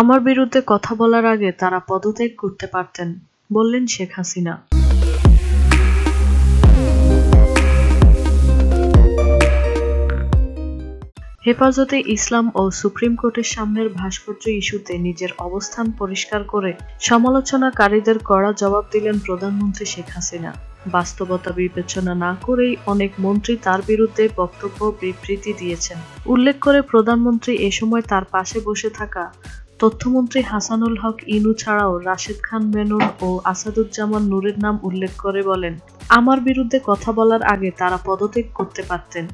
আমার বিরুদ্ধে কথা বলার আগে তারা পদত্যাগ করতে পারতেন, বললেন শেখ হাসিনা। হেফাজতে ইসলাম ও সুপ্রিম কোর্টের সামনের ভাস্কর্য ইস্যুতে নিজের অবস্থান পরিষ্কার করে সমালোচনাকারীদের কড়া জবাব দিলেন প্রধানমন্ত্রী শেখ হাসিনা। বাস্তবতা বিবেচনা না করেই অনেক মন্ত্রী তার বিরুদ্ধে বক্তব্য বিবৃতি দিয়েছেন। উল্লেখ করে প্রধানমন্ত্রী এ সময় তার পাশে বসে থাকা তথ্যমন্ত্রী হাসানুল হক ইনু ছাড়াও রাশেদ খান মেনন ও আসাদুজ্জামান নূরের নাম উল্লেখ করে বলেন, আমার বিরুদ্ধে কথা বলার আগে তারা পদত্যাগ করতে পারতেন।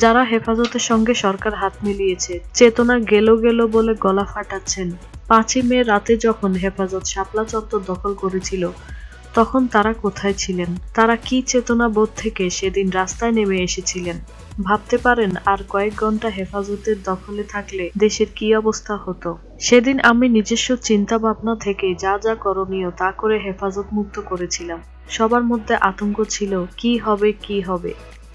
যারা হেফাজতের সঙ্গে সরকার হাত মিলিয়েছে, চেতনা গেল গেল বলে গলা ফাটাচ্ছেন। ৫ই মে রাতে যখন হেফাজত শাপলা চত্বর দখল করেছিল, তখন তারা কোথায় ছিলেন? তারা কি চেতনা বোধ থেকে সেদিন রাস্তায় নেমে এসেছিলেন? ভাবতে পারেন আর কয়েক ঘন্টা হেফাজতের দখলে থাকলে দেশের কি অবস্থা হতো? সেদিন আমি নিজস্ব চিন্তা ভাবনা থেকে যা যা করণীয় তা করে হেফাজত মুক্ত করেছিলাম। সবার মধ্যে আতঙ্ক ছিল, কি হবে কি হবে।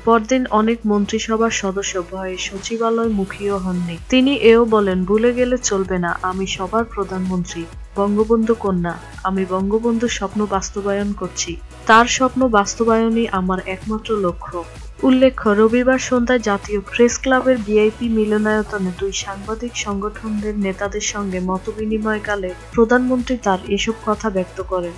পরদিন অনেক মন্ত্রিসভার সদস্য ভয়ে সচিবালয় মুখীও হননি। তিনি এও বলেন, ভুলে গেলে চলবে না, আমি সবার প্রধানমন্ত্রী, বঙ্গবন্ধু কন্যা, আমি বঙ্গবন্ধুর স্বপ্ন বাস্তবায়ন করছি। তার স্বপ্ন বাস্তবায়নই আমার একমাত্র লক্ষ্য। উল্লেখ্য, রবিবার সন্ধ্যায় জাতীয় প্রেস ক্লাবের ভিআইপি মিলনায়তনে দুই সাংবাদিক সংগঠনের নেতাদের সঙ্গে মতবিনিময়কালে প্রধানমন্ত্রী তার এসব কথা ব্যক্ত করেন।